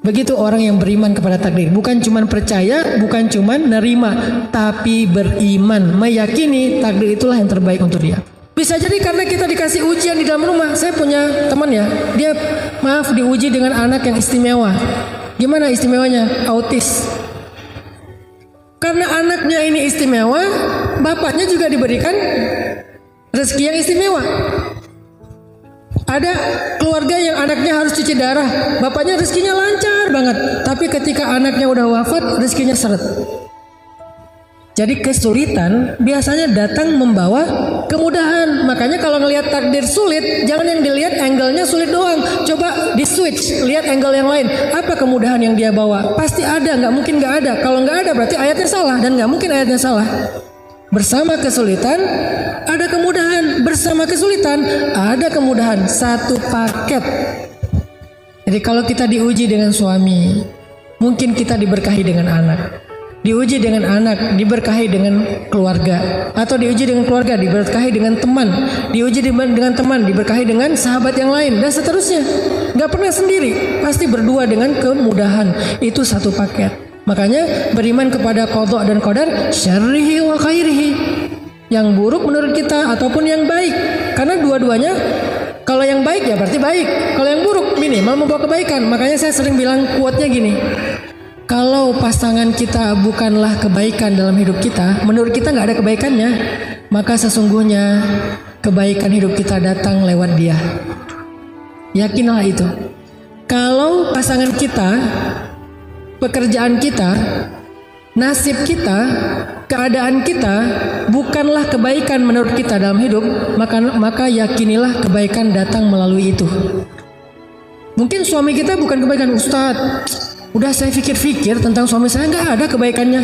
Begitu orang yang beriman kepada takdir, bukan cuma percaya, bukan cuma nerima, tapi beriman, meyakini takdir itulah yang terbaik untuk dia. Bisa jadi karena kita dikasih ujian di dalam rumah. Saya punya teman ya, dia diuji dengan anak yang istimewa. Gimana istimewanya? Autis. Karena anaknya ini istimewa, bapaknya juga diberikan rezeki yang istimewa. Ada keluarga yang anaknya harus cuci darah, bapaknya rezekinya lancar banget, tapi ketika anaknya udah wafat, rezekinya seret. Jadi kesulitan biasanya datang membawa kemudahan. Makanya kalau ngelihat takdir sulit, jangan yang dilihat angle-nya sulit doang. Coba di switch, lihat angle yang lain. Apa kemudahan yang dia bawa? Pasti ada, nggak mungkin nggak ada. Kalau nggak ada berarti ayatnya salah, dan nggak mungkin ayatnya salah. Bersama kesulitan ada kemudahan, bersama kesulitan ada kemudahan, satu paket. Jadi kalau kita diuji dengan suami, mungkin kita diberkahi dengan anak. Diuji dengan anak, diberkahi dengan keluarga. Atau diuji dengan keluarga, diberkahi dengan teman. Diuji dengan teman, diberkahi dengan sahabat yang lain, dan seterusnya. Gak pernah sendiri, pasti berdua dengan kemudahan. Itu satu paket. Makanya beriman kepada qadha dan qadar, syarrihi wa khairihi. Yang buruk menurut kita ataupun yang baik. Karena dua-duanya, kalau yang baik ya berarti baik. Kalau yang buruk minimal membawa kebaikan. Makanya saya sering bilang quote-nya gini. Kalau pasangan kita bukanlah kebaikan dalam hidup kita, menurut kita nggak ada kebaikannya, maka sesungguhnya kebaikan hidup kita datang lewat dia. Yakinlah itu. Kalau pasangan kita, pekerjaan kita, nasib kita, keadaan kita bukanlah kebaikan menurut kita dalam hidup, maka yakinilah kebaikan datang melalui itu. Mungkin suami kita bukan kebaikan, Ustadz. Udah saya pikir-pikir tentang suami saya, nggak ada kebaikannya.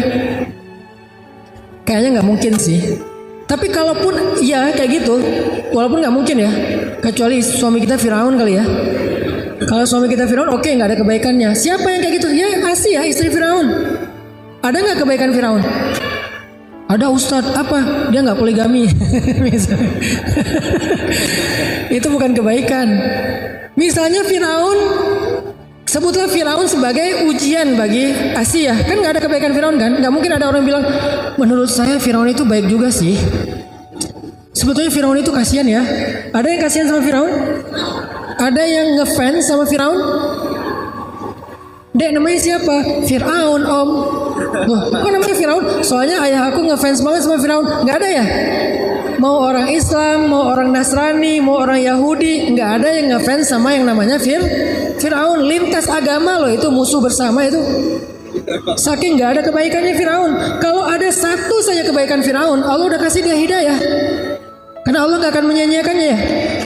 Kayaknya nggak mungkin sih. Tapi kalaupun ya kayak gitu, walaupun nggak mungkin ya, kecuali suami kita Firaun kali ya. Kalau suami kita Firaun, oke, nggak ada kebaikannya. Siapa yang kayak gitu? Ya Asia, istri Firaun. Ada nggak kebaikan Firaun? Ada, Ustadz. Apa? Dia nggak poligami. Itu bukan kebaikan. Misalnya Firaun, sebutlah Firaun sebagai ujian bagi Asia. Kan nggak ada kebaikan Firaun kan? Nggak mungkin ada orang bilang, menurut saya Firaun itu baik juga sih. Sebetulnya Firaun itu kasihan ya. Ada yang kasihan sama Firaun? Ada yang ngefans sama Firaun? Dek, namanya siapa? Firaun, Om. Loh, kok namanya Firaun? Soalnya ayah aku ngefans banget sama Firaun. Nggak ada ya? Mau orang Islam, mau orang Nasrani, mau orang Yahudi, nggak ada yang ngefans sama yang namanya Firaun. Lintas agama loh, itu musuh bersama itu. Saking nggak ada kebaikannya Firaun. Kalau ada satu saja kebaikan Firaun, Allah udah kasih dia hidayah. Karena Allah nggak akan menyia-nyiakannya ya.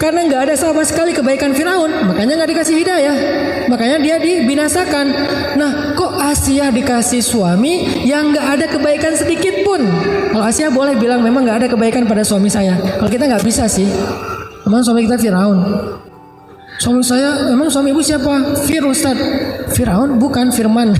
Karena nggak ada sama sekali kebaikan Firaun, makanya nggak dikasih hidayah. Makanya dia dibinasakan. Nah, kok Asia dikasih suami yang nggak ada kebaikan sedikit pun? Kalau Asia boleh bilang memang nggak ada kebaikan pada suami saya. Kalau kita nggak bisa sih. Memang suami kita Firaun. Suami saya, emang suami ibu siapa? Ustaz. Firaun bukan Firman.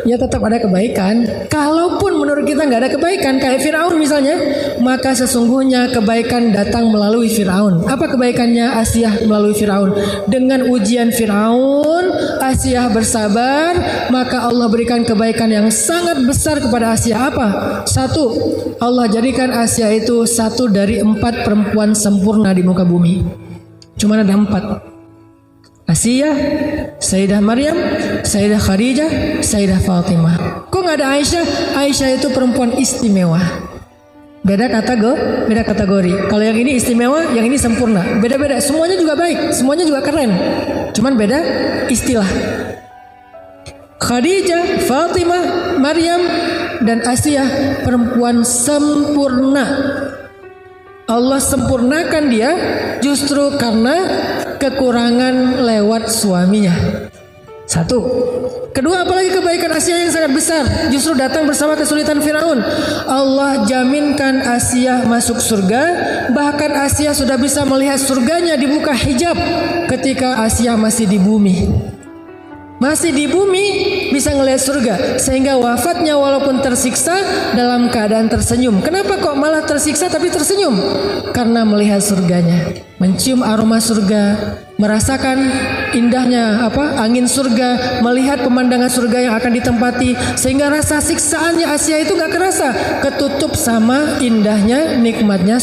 Ya tetap ada kebaikan. Kalaupun menurut kita nggak ada kebaikan kayak Firaun misalnya, maka sesungguhnya kebaikan datang melalui Firaun. Apa kebaikannya Asia melalui Firaun? Dengan ujian Firaun, Asia bersabar, maka Allah berikan kebaikan yang sangat besar kepada Asia. Apa? Satu, Allah jadikan Asia itu satu dari 4 perempuan sempurna di muka bumi. Cuma ada 4. Asia, Sayyidah Maryam, Sayyidah Khadijah, Sayyidah Fatimah. Kok nggak ada Aisyah? Aisyah itu perempuan istimewa. Beda kategori. Kalau yang ini istimewa, yang ini sempurna. Beda-beda. Semuanya juga baik, semuanya juga keren. Cuman beda istilah. Khadijah, Fatimah, Maryam, dan Asia perempuan sempurna. Allah sempurnakan dia justru karena kekurangan lewat suaminya. Satu. Kedua, apalagi kebaikan Asia yang sangat besar justru datang bersama kesulitan Firaun. Allah jaminkan Asia masuk surga. Bahkan Asia sudah bisa melihat surganya dibuka hijab ketika Asia masih di bumi. Masih di bumi bisa ngelihat surga, sehingga wafatnya walaupun tersiksa dalam keadaan tersenyum. Kenapa kok malah tersiksa tapi tersenyum? Karena melihat surganya. mencium aroma surga, merasakan indahnya angin surga, melihat pemandangan surga yang akan ditempati, sehingga rasa siksaannya Asia itu nggak kerasa, ketutup sama indahnya nikmatnya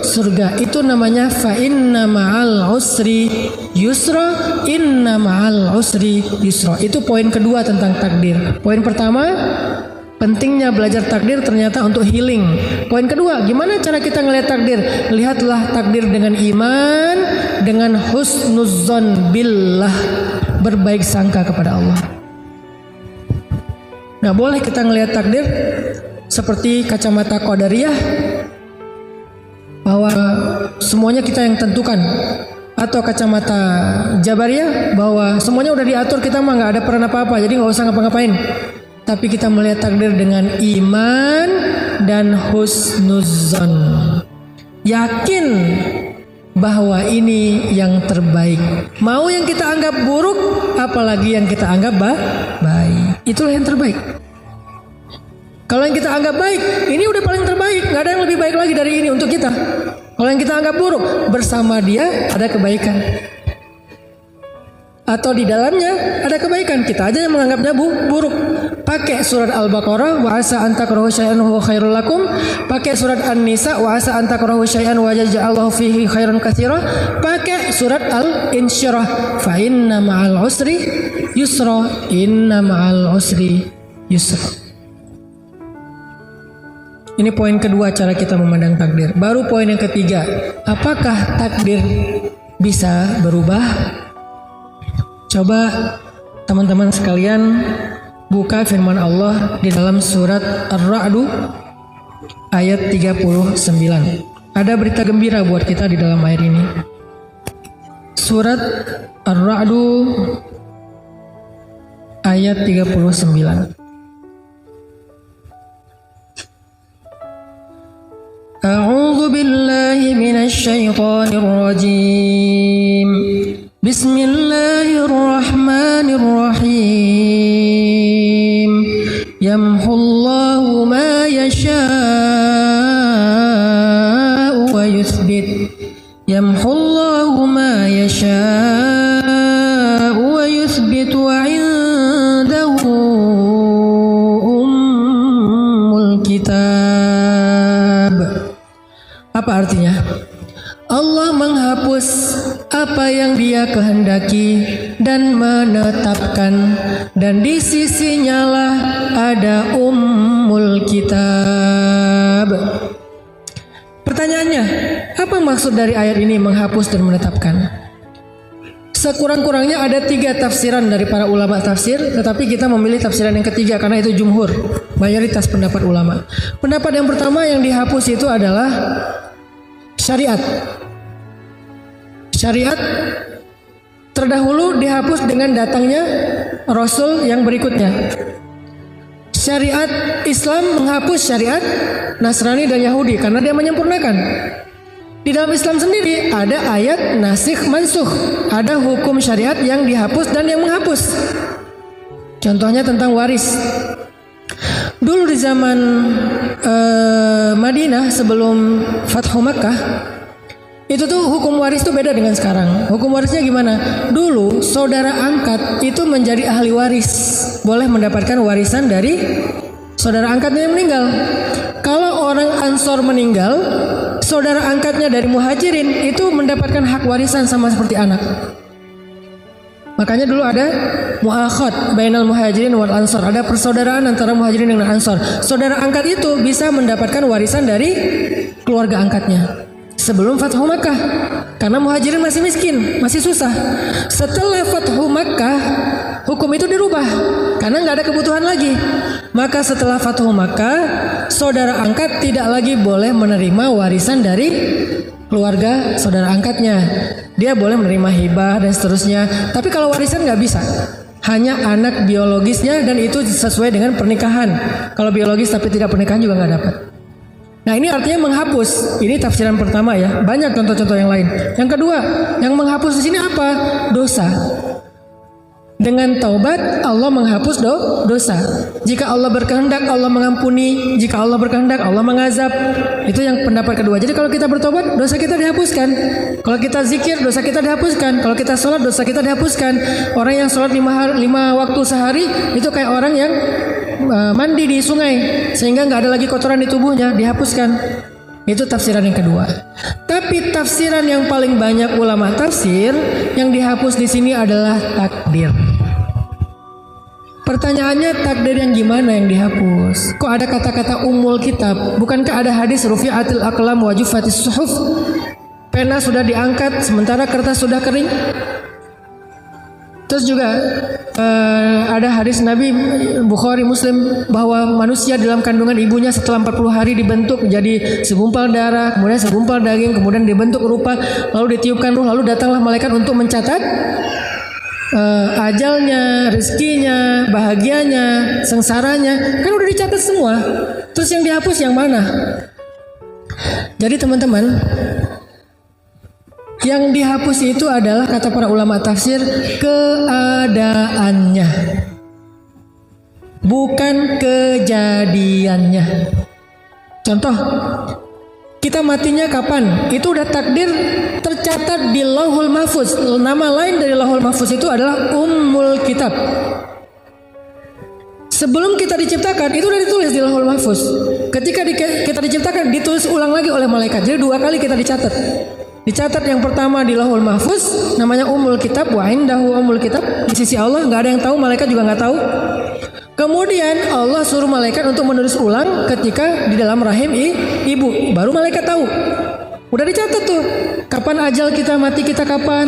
surga. Itu namanya fa inna ma'al usri yusra, inna ma'al usri yusra. Itu poin kedua tentang takdir. Poin pertama, pentingnya belajar takdir ternyata untuk healing. Poin kedua, gimana cara kita ngelihat takdir? Lihatlah takdir dengan iman, dengan husnuzzon billah, berbaik sangka kepada Allah. Nggak boleh kita ngelihat takdir seperti kacamata qadariyah, bahwa semuanya kita yang tentukan, atau kacamata jabariyah, bahwa semuanya udah diatur, kita mah nggak ada peran apa-apa, jadi nggak usah ngapa-ngapain. Tapi kita melihat takdir dengan iman dan husnuzzon, yakin bahwa ini yang terbaik. Mau yang kita anggap buruk, apalagi yang kita anggap baik, itulah yang terbaik. Kalau yang kita anggap baik, ini udah paling terbaik, nggak ada yang lebih baik lagi dari ini untuk kita. Kalau yang kita anggap buruk, bersama dia ada kebaikan, atau di dalamnya ada kebaikan, kita aja yang menganggapnya buruk. Pakai surat Al-Baqarah, wa asa an takrahu syai'an huwa khairul lakum. Pakai surat An-Nisa, wa asa an takrahu syai'an wa yaj'allahu fihi khairan katsira. Pakai surat Al-Insyirah, fa inna ma'al usri yusra, inna ma'al usri yusra. Ini poin kedua cara kita memandang takdir. Baru poin yang ketiga, apakah takdir bisa berubah? Coba teman-teman sekalian buka firman Allah di dalam surat Ar-Ra'd ayat 39. Ada berita gembira buat kita di dalam ayat ini. Surat Ar-Ra'd ayat 39. A'udzu billahi minasy syaithanir rajim. Bismillahirrahmanirrahim. Yamhullahu ma yasha'u wa yuthbit. Yamhullahu ma yasha'u wa yuthbit wa 'indahu ummul kitab. Apa artinya? Allah menghapus apa yang Dia kehendaki dan menetapkan, dan di sisinya lah ada ummul kitab. Pertanyaannya, apa maksud dari ayat ini menghapus dan menetapkan? Sekurang-kurangnya ada 3 tafsiran dari para ulama tafsir, tetapi kita memilih tafsiran yang ketiga karena itu jumhur, mayoritas pendapat ulama. Pendapat yang pertama yang dihapus itu adalah syariat. Syariat terdahulu dihapus dengan datangnya Rasul yang berikutnya. Syariat Islam menghapus syariat Nasrani dan Yahudi karena dia menyempurnakan. Di dalam Islam sendiri ada ayat nasikh mansukh, ada hukum syariat yang dihapus dan yang menghapus. Contohnya tentang waris. Dulu di zaman Madinah sebelum Fathu Makkah, itu tuh hukum waris tuh beda dengan sekarang. Hukum warisnya gimana? Dulu saudara angkat itu menjadi ahli waris, boleh mendapatkan warisan dari saudara angkatnya yang meninggal. Kalau orang Ansor meninggal, saudara angkatnya dari Muhajirin itu mendapatkan hak warisan sama seperti anak. Makanya dulu ada mu'akhad bainal Muhajirin wal Ansor, ada persaudaraan antara Muhajirin dengan Ansor. Saudara angkat itu bisa mendapatkan warisan dari keluarga angkatnya sebelum Fathu Makkah, karena Muhajirin masih miskin, masih susah. Setelah Fathu Makkah, hukum itu dirubah karena nggak ada kebutuhan lagi. Maka setelah Fathu Makkah, saudara angkat tidak lagi boleh menerima warisan dari keluarga saudara angkatnya. Dia boleh menerima hibah dan seterusnya. Tapi kalau warisan nggak bisa, hanya anak biologisnya, dan itu sesuai dengan pernikahan. Kalau biologis tapi tidak pernikahan juga nggak dapat. Nah, ini artinya menghapus. Ini tafsiran pertama ya. Banyak contoh-contoh yang lain. Yang kedua, yang menghapus di sini apa? Dosa. Dengan taubat Allah menghapus dosa. Jika Allah berkehendak Allah mengampuni, jika Allah berkehendak Allah mengazab. Itu yang pendapat kedua. Jadi kalau kita bertobat dosa kita dihapuskan. Kalau kita zikir dosa kita dihapuskan. Kalau kita sholat dosa kita dihapuskan. Orang yang sholat 5 waktu sehari itu kayak orang yang mandi di sungai sehingga nggak ada lagi kotoran di tubuhnya, dihapuskan. Itu tafsiran yang kedua. Tapi tafsiran yang paling banyak ulama tafsir yang dihapus di sini adalah takdir. Pertanyaannya takdir yang gimana yang dihapus? Kok ada kata-kata umul kitab? Bukankah ada hadis rufi'atil aqlam wa juffatis suhuf? Pena sudah diangkat sementara kertas sudah kering. Terus juga ada hadis Nabi Bukhari Muslim bahwa manusia dalam kandungan ibunya setelah 40 hari dibentuk menjadi segumpal darah, kemudian segumpal daging, kemudian dibentuk rupa, lalu ditiupkan ruh, lalu datanglah malaikat untuk mencatat ajalnya, rezekinya, bahagianya, sengsaranya, kan udah dicatat semua. Terus yang dihapus yang mana? Jadi teman-teman, yang dihapus itu adalah kata para ulama tafsir keadaannya, bukan kejadiannya. Contoh, kita matinya kapan? Itu udah takdir tercatat di Lauhul Mahfuz. Nama lain dari Lauhul Mahfuz itu adalah Ummul Kitab. Sebelum kita diciptakan itu udah ditulis di Lauhul Mahfuz. Ketika kita diciptakan ditulis ulang lagi oleh malaikat. Jadi 2 kali kita dicatat. Dicatat yang pertama di Lauhul Mahfuz, namanya Ummul Kitab, wa indahu Ummul Kitab, di sisi Allah, nggak ada yang tahu, malaikat juga nggak tahu. Kemudian Allah suruh malaikat untuk menulis ulang ketika di dalam rahim ibu, baru malaikat tahu. Udah dicatat tuh, kapan ajal kita, mati kita kapan,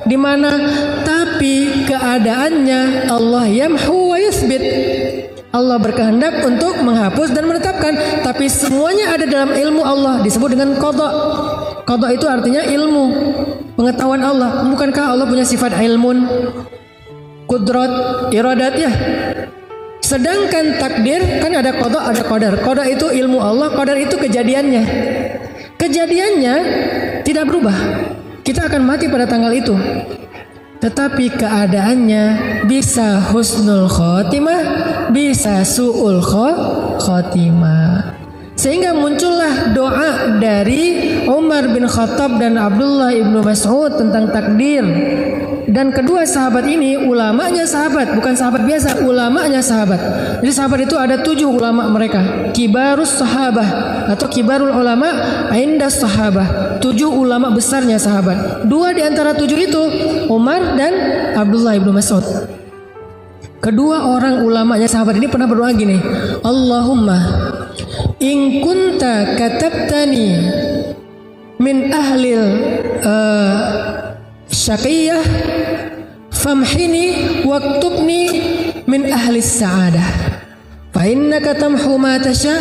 di mana. Tapi keadaannya Allah yamhu wa yuthbit. Allah berkehendak untuk menghapus dan menetapkan, tapi semuanya ada dalam ilmu Allah, disebut dengan qada. Qada itu artinya ilmu, pengetahuan Allah. Bukankah Allah punya sifat ilmun, kudrat, iradat ya? Sedangkan takdir kan ada qada, ada qadar. Qada itu ilmu Allah, qadar itu kejadiannya. Kejadiannya tidak berubah. Kita akan mati pada tanggal itu. Tetapi keadaannya bisa husnul khotimah, bisa su'ul khotimah. Sehingga muncullah doa dari Umar bin Khattab dan Abdullah ibnu Mas'ud tentang takdir. Dan kedua sahabat ini ulamanya sahabat, bukan sahabat biasa, ulamanya sahabat. Jadi sahabat itu ada 7 ulama mereka, kibarus sahabah atau kibarul ulama indas sahabah, 7 ulama besarnya sahabat. 2 di antara 7 itu Umar dan Abdullah ibnu Mas'ud. Kedua orang ulamanya sahabat ini pernah berdoa gini, Allahumma in kunta katabtani min ahlil syaqiyah famhini waktubni min ahlis sa'adah fa innaka tamhu ma tasha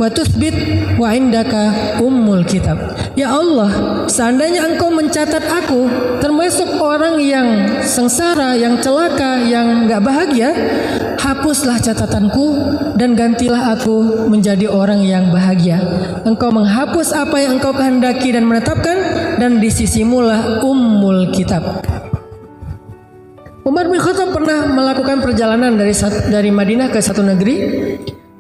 wa tuthbit wa indaka ummul kitab. Ya Allah, seandainya engkau mencatat aku termasuk orang yang sengsara, yang celaka, yang gak bahagia, hapuslah catatanku dan gantilah aku menjadi orang yang bahagia. Engkau menghapus apa yang engkau kehendaki dan menetapkan, dan di sisimulah ummul kitab. Umar bin Khattab pernah melakukan perjalanan dari Madinah ke satu negeri.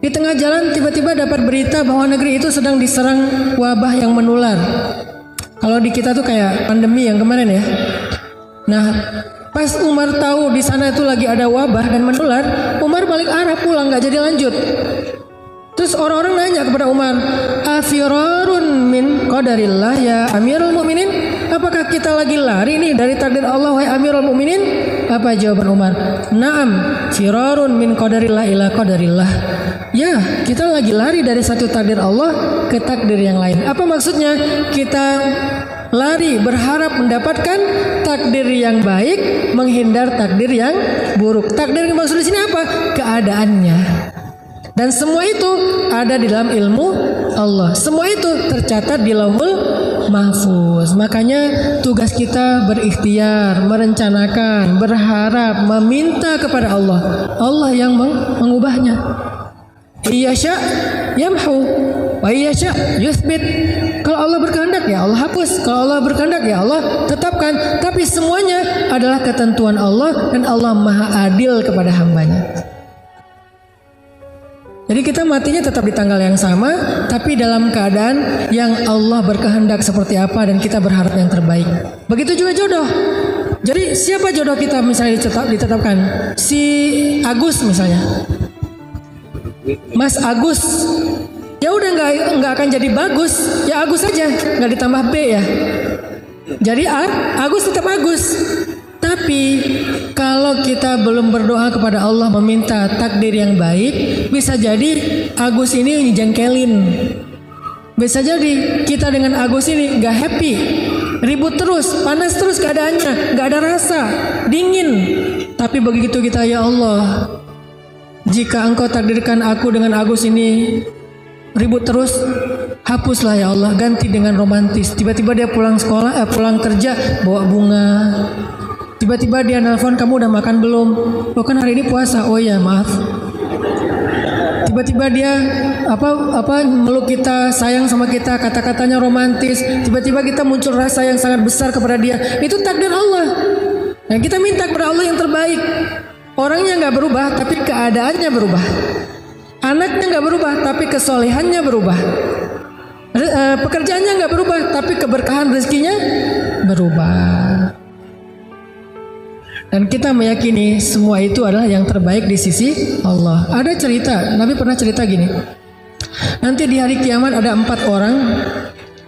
Di tengah jalan tiba-tiba dapat berita bahwa negeri itu sedang diserang wabah yang menular. Kalau di kita tuh kayak pandemi yang kemarin ya. Nah, pas Umar tahu di sana itu lagi ada wabah dan menular, Umar balik arah pulang, nggak jadi lanjut. Terus orang-orang nanya kepada Umar, afirarun min qadarillah ya Amirul Mukminin? Apakah kita lagi lari nih dari takdir Allah wahai Amirul Mukminin? Apa jawaban Umar? Naam, firarun min qadarillah ila qadarillah. Ya, kita lagi lari dari satu takdir Allah ke takdir yang lain. Apa maksudnya? Kita lari berharap mendapatkan takdir yang baik, menghindar takdir yang buruk. Takdir yang maksud di sini apa? Keadaannya. Dan semua itu ada di dalam ilmu Allah. Semua itu tercatat di Lauhul Mahfuz. Makanya tugas kita berikhtiar, merencanakan, berharap, meminta kepada Allah. Allah yang mengubahnya. Iyasya yamhu Wa yasha yuthbit. Kalau Allah berkehendak ya Allah hapus, kalau Allah berkehendak ya Allah tetapkan. Tapi semuanya adalah ketentuan Allah dan Allah Maha Adil kepada hambanya. Jadi kita matinya tetap di tanggal yang sama, tapi dalam keadaan yang Allah berkehendak seperti apa dan kita berharap yang terbaik. Begitu juga jodoh. Jadi siapa jodoh kita misalnya ditetapkan? Si Agus misalnya. Mas Agus. Ya udah nggak akan jadi bagus. Ya Agus saja, nggak ditambah B ya. Jadi Agus tetap Agus. Tapi kalau kita belum berdoa kepada Allah meminta takdir yang baik, bisa jadi Agus ini jengkelin. Bisa jadi kita dengan Agus ini gak happy, ribut terus, panas terus keadaannya, gak ada rasa, dingin. Tapi begitu kita, ya Allah, jika Engkau takdirkan aku dengan Agus ini ribut terus, hapuslah ya Allah, ganti dengan romantis. Tiba-tiba dia pulang kerja bawa bunga. Tiba-tiba dia nelpon, kamu udah makan belum? Oh kan hari ini puasa. Oh ya maaf. Tiba-tiba dia meluk kita, sayang sama kita, kata-katanya romantis. Tiba-tiba kita muncul rasa yang sangat besar kepada dia. Itu takdir Allah. Nah kita minta kepada Allah yang terbaik. Orangnya nggak berubah, tapi keadaannya berubah. Anaknya nggak berubah, tapi kesolehannya berubah. Pekerjaannya nggak berubah, tapi keberkahan rezekinya berubah. Dan kita meyakini semua itu adalah yang terbaik di sisi Allah. Ada cerita, Nabi pernah cerita gini. Nanti di hari kiamat ada 4 orang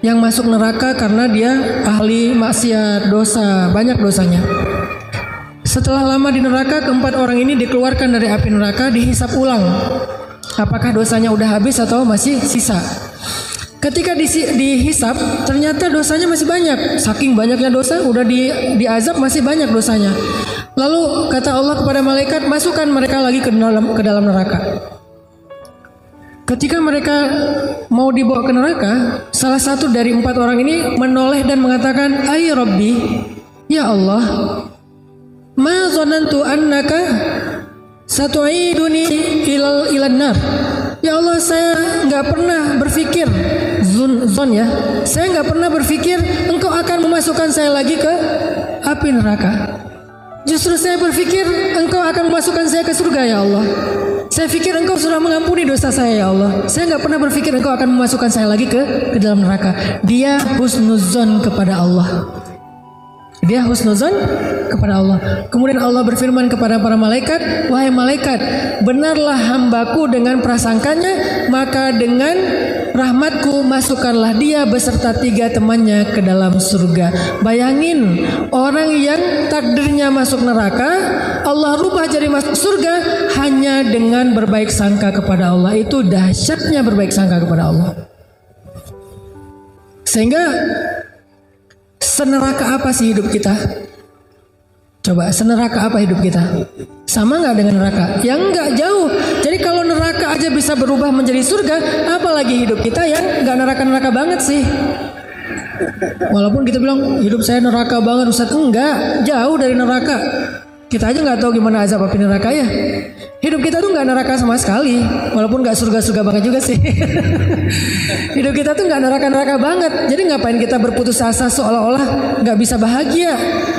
yang masuk neraka karena dia ahli maksiat, dosa, banyak dosanya. Setelah lama di neraka, keempat orang ini dikeluarkan dari api neraka, dihisap ulang. Apakah dosanya udah habis atau masih sisa? Ketika dihisap, ternyata dosanya masih banyak. Saking banyaknya dosa, udah diazab masih banyak dosanya. Lalu kata Allah kepada malaikat, masukkan mereka lagi ke dalam neraka. Ketika mereka mau dibawa ke neraka, salah satu dari 4 orang ini menoleh dan mengatakan, "Ay Rabbi, ya Allah, ma zanantu annaka satu'iduni ilan nar." Ya Allah, saya nggak pernah berpikir zon ya. Saya nggak pernah berpikir Engkau akan memasukkan saya lagi ke api neraka. Justru saya berpikir Engkau akan memasukkan saya ke surga ya Allah. Saya pikir Engkau sudah mengampuni dosa saya ya Allah. Saya nggak pernah berpikir Engkau akan memasukkan saya lagi ke dalam neraka. Dia husnuzon kepada Allah. Dia husnuzon kepada Allah. Kemudian Allah berfirman kepada para malaikat, wahai malaikat, benarlah hambaku dengan prasangkanya, maka dengan rahmatku masukkanlah dia beserta 3 temannya ke dalam surga. Bayangin, orang yang takdirnya masuk neraka, Allah rubah jadi masuk surga hanya dengan berbaik sangka kepada Allah. Itu dahsyatnya berbaik sangka kepada Allah. Sehingga seneraka apa sih hidup kita? Coba, seneraka apa hidup kita? Sama nggak dengan neraka? Yang nggak jauh. Jadi kalau neraka aja bisa berubah menjadi surga, apalagi hidup kita yang nggak neraka-neraka banget sih? Walaupun kita bilang hidup saya neraka banget, Ustaz, enggak, jauh dari neraka. Kita aja nggak tahu gimana azab api neraka ya. Hidup kita tuh nggak neraka sama sekali, walaupun nggak surga-surga banget juga sih. Hidup kita tuh nggak neraka-neraka banget. Jadi ngapain kita berputus asa seolah-olah nggak bisa bahagia?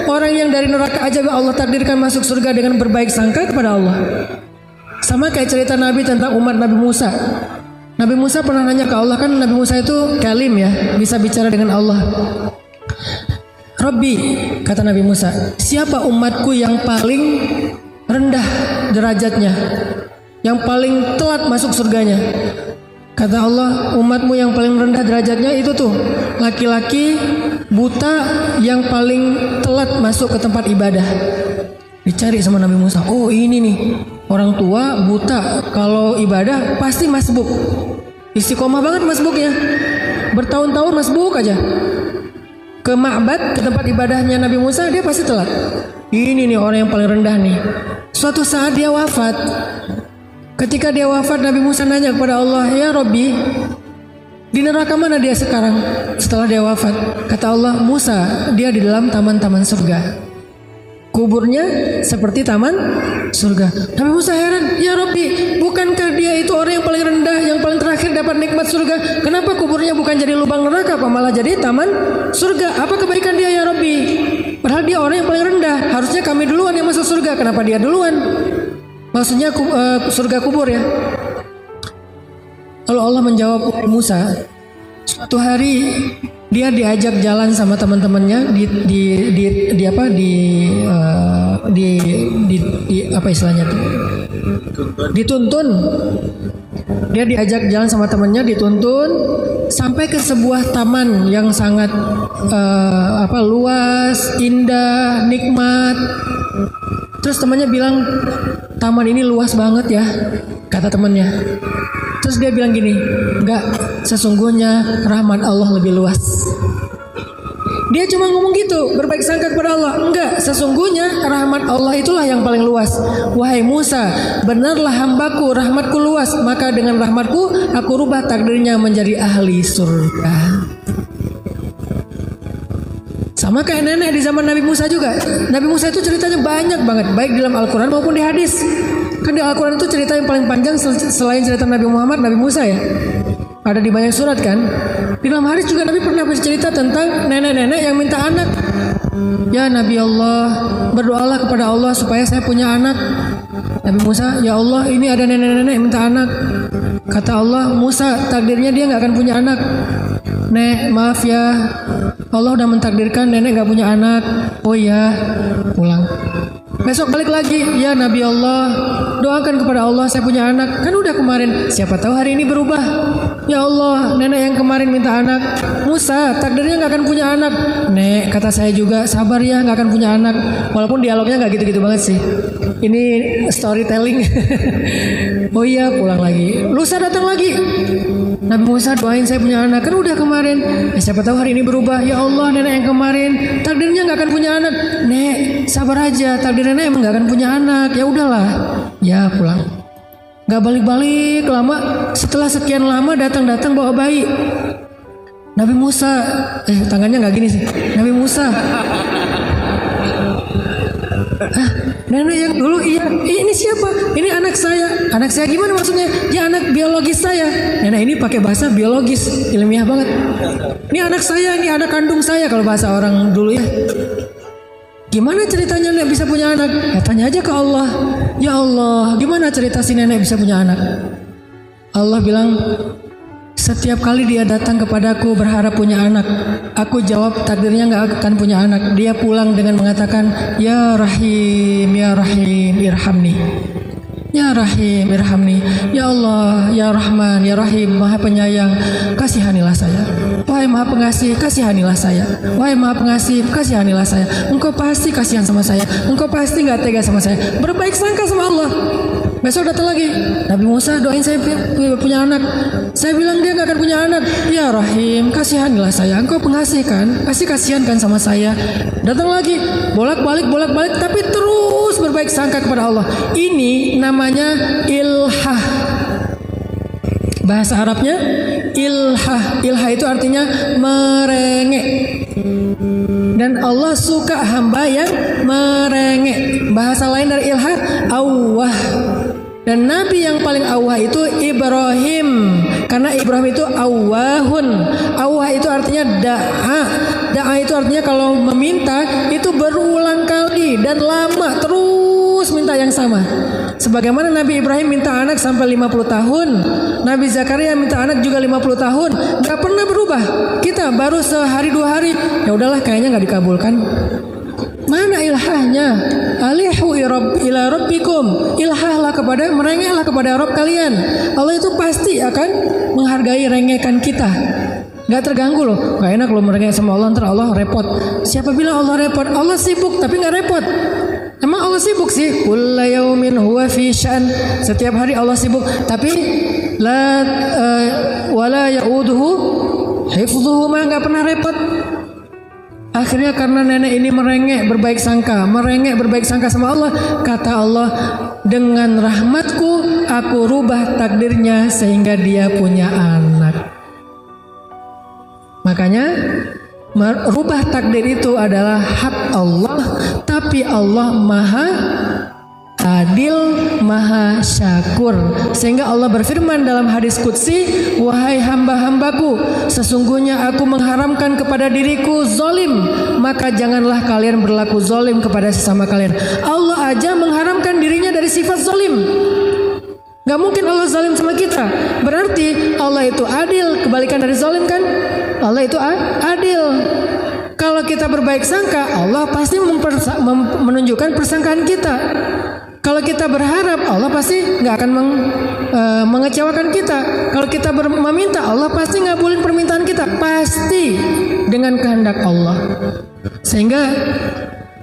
Orang yang dari neraka aja Allah takdirkan masuk surga dengan berbaik sangka kepada Allah. Sama kayak cerita Nabi tentang umat Nabi Musa. Nabi Musa pernah nanya ke Allah, kan Nabi Musa itu kalim ya, bisa bicara dengan Allah. Rabbi, kata Nabi Musa, siapa umatku yang paling rendah derajatnya, yang paling telat masuk surganya? Kata Allah, umatmu yang paling rendah derajatnya itu tuh laki-laki buta yang paling telat masuk ke tempat ibadah. Dicari sama Nabi Musa, oh ini nih orang tua buta, kalau ibadah pasti masbuk, istiqomah banget masbuknya, bertahun-tahun masbuk aja. Ke ma'bad, ke tempat ibadahnya Nabi Musa, dia pasti telat. Ini nih orang yang paling rendah nih. Suatu saat dia wafat. Ketika dia wafat, Nabi Musa nanya kepada Allah, ya Rabbi, di neraka mana dia sekarang setelah dia wafat? Kata Allah, Musa, dia di dalam taman-taman surga. kuburnya seperti taman surga. Nabi Musa heran, ya Rabbi, bukankah dia itu orang yang paling rendah, yang paling terakhir dapat nikmat surga? Kenapa kuburnya bukan jadi lubang neraka, apa malah jadi taman surga? Apa kebaikan dia ya Rabbi? Padahal dia orang yang paling rendah, harusnya kami duluan yang masuk surga. Kenapa dia duluan? Maksudnya surga kubur ya. Lalu Allah menjawab Musa, suatu hari dia diajak jalan sama teman-temannya apa istilahnya tuh? Dituntun. Dia diajak jalan sama temannya, dituntun sampai ke sebuah taman yang sangat luas, indah, nikmat. Terus temannya bilang, taman ini luas banget ya, kata temannya. Terus dia bilang gini, enggak, sesungguhnya rahmat Allah lebih luas. Dia cuma ngomong gitu, berbaik sangka kepada Allah. Enggak, sesungguhnya rahmat Allah itulah yang paling luas. Wahai Musa, benarlah hambaku, rahmatku luas, maka dengan rahmatku aku rubah takdirnya menjadi ahli surga. Sama kayak nenek di zaman Nabi Musa juga. Nabi Musa itu ceritanya banyak banget, baik dalam Al-Quran maupun di hadis. Kan di Al-Quran itu cerita yang paling panjang selain cerita Nabi Muhammad, Nabi Musa ya. Ada di banyak surat kan. Di dalam hadis juga Nabi pernah bercerita tentang nenek-nenek yang minta anak. Ya Nabi Allah, berdoalah kepada Allah supaya saya punya anak. Nabi Musa, ya Allah, ini ada nenek-nenek yang minta anak. Kata Allah, Musa, takdirnya dia gak akan punya anak. Nek, maaf ya, Allah udah mentakdirkan nenek gak punya anak. Oh iya, pulang. Besok balik lagi, ya Nabi Allah, doakan kepada Allah saya punya anak. Kan udah kemarin, siapa tahu hari ini berubah. Ya Allah, nenek yang kemarin minta anak, Musa takdirnya gak akan punya anak. Nek, kata saya juga, sabar ya, gak akan punya anak. Walaupun dialognya gak gitu-gitu banget sih. Ini storytelling. Oh iya, pulang lagi. Lusa datang lagi. Nabi Musa, doain saya punya anak. Kan udah kemarin, siapa tahu hari ini berubah. Ya Allah, nenek yang kemarin takdirnya gak akan punya anak. Nek, sabar aja, takdir nenek emang gak akan punya anak. Ya udahlah. Ya pulang. Gak balik-balik lama. Setelah sekian lama datang-datang bawa bayi. Nabi Musa, tangannya gak gini sih. Nabi Musa, nenek yang dulu, iya, ini siapa? Ini anak saya. Anak saya gimana maksudnya? Ya anak biologis saya. Nenek ini pakai bahasa biologis, ilmiah banget. Ini anak saya, ini anak kandung saya kalau bahasa orang dulu ya. Gimana ceritanya nenek bisa punya anak? Ya tanya aja ke Allah. Ya Allah, gimana cerita si nenek bisa punya anak? Allah bilang, setiap kali dia datang kepadaku berharap punya anak, aku jawab takdirnya gak akan punya anak. Dia pulang dengan mengatakan, Ya Rahim, Ya Rahim, irhamni. Ya Rahim, irhamni. Ya Allah, Ya Rahman, Ya Rahim, Maha Penyayang, kasihanilah saya. Wahai Maha Pengasih, kasihanilah saya. Wahai Maha Pengasih, kasihanilah saya. Engkau pasti kasihan sama saya. Engkau pasti gak tega sama saya. Berbaik sangka sama Allah. Besok datang lagi, Nabi Musa, doain saya punya anak. Saya bilang dia gak akan punya anak. Ya Rahim, kasihanilah saya. Engkau pengasih kan, pasti kasihan kan sama saya. Datang lagi, bolak-balik, tapi terus berbaik sangka kepada Allah. Ini namanya ilhah. Bahasa Arabnya ilhah. Ilhah itu artinya merengek. Dan Allah suka hamba yang merengek. Bahasa lain dari ilhah, awwah. Dan Nabi yang paling awwah itu Ibrahim. Karena Ibrahim itu awwahun. Awwah itu artinya da'a. Da'a itu artinya kalau meminta itu berulang kali dan lama, terus minta yang sama. Sebagaimana Nabi Ibrahim minta anak sampai 50 tahun, Nabi Zakaria minta anak juga 50 tahun, gak pernah berubah. Kita baru sehari 2 hari, ya udahlah kayaknya gak dikabulkan. Mana ilhahnya? Alihu ila rabbikum. Ilhahlah kepada, merengeklah kepada Rabb kalian. Allah itu pasti akan menghargai rengekan kita. Gak terganggu loh. Gak enak loh merengek sama Allah, ntar Allah repot. Siapa bilang Allah repot? Allah sibuk tapi gak repot. Emang Allah sibuk sih? Kulla yaumin huwa fi sya'n. Setiap hari Allah sibuk, tapi wala ya'uduhu hifdhuhu, mah gak pernah repot. Akhirnya karena nenek ini merengek berbaik sangka sama Allah, kata Allah, dengan rahmatku aku rubah takdirnya sehingga dia punya anak. Makanya merubah takdir itu adalah hak Allah, tapi Allah maha adil, maha syakur. Sehingga Allah berfirman dalam hadis qudsi, wahai hamba-hambaku, sesungguhnya aku mengharamkan kepada diriku zalim, maka janganlah kalian berlaku zalim kepada sesama kalian. Allah aja mengharamkan dirinya dari sifat zalim. Gak mungkin Allah zalim sama kita. Berarti Allah itu adil. Kebalikan dari zalim kan? Allah itu adil. Kalau kita berbaik sangka, Allah pasti menunjukkan persangkaan kita. Kalau kita berharap, Allah pasti nggak akan mengecewakan kita. Kalau kita meminta, Allah pasti ngabulin permintaan kita. Pasti dengan kehendak Allah. Sehingga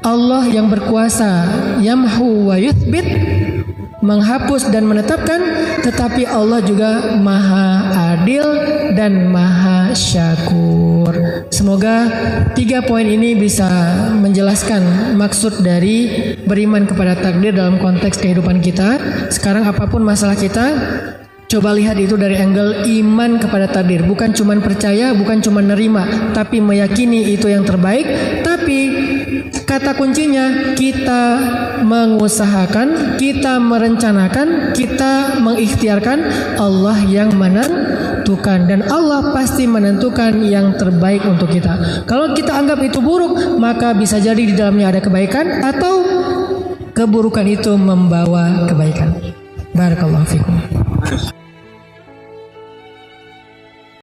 Allah yang berkuasa, yamhu wa yuthbit, menghapus dan menetapkan, tetapi Allah juga maha adil dan maha syakur. Semoga 3 poin ini bisa menjelaskan maksud dari beriman kepada takdir dalam konteks kehidupan kita. Sekarang apapun masalah kita, coba lihat itu dari angle iman kepada takdir. Bukan cuma percaya, bukan cuma nerima, tapi meyakini itu yang terbaik. Tapi kata kuncinya, kita mengusahakan, kita merencanakan, kita mengikhtiarkan, Allah yang menentukan, dan Allah pasti menentukan yang terbaik untuk kita. Kalau kita anggap itu buruk, maka bisa jadi di dalamnya ada kebaikan, atau keburukan itu membawa kebaikan. Barakallahu fikum.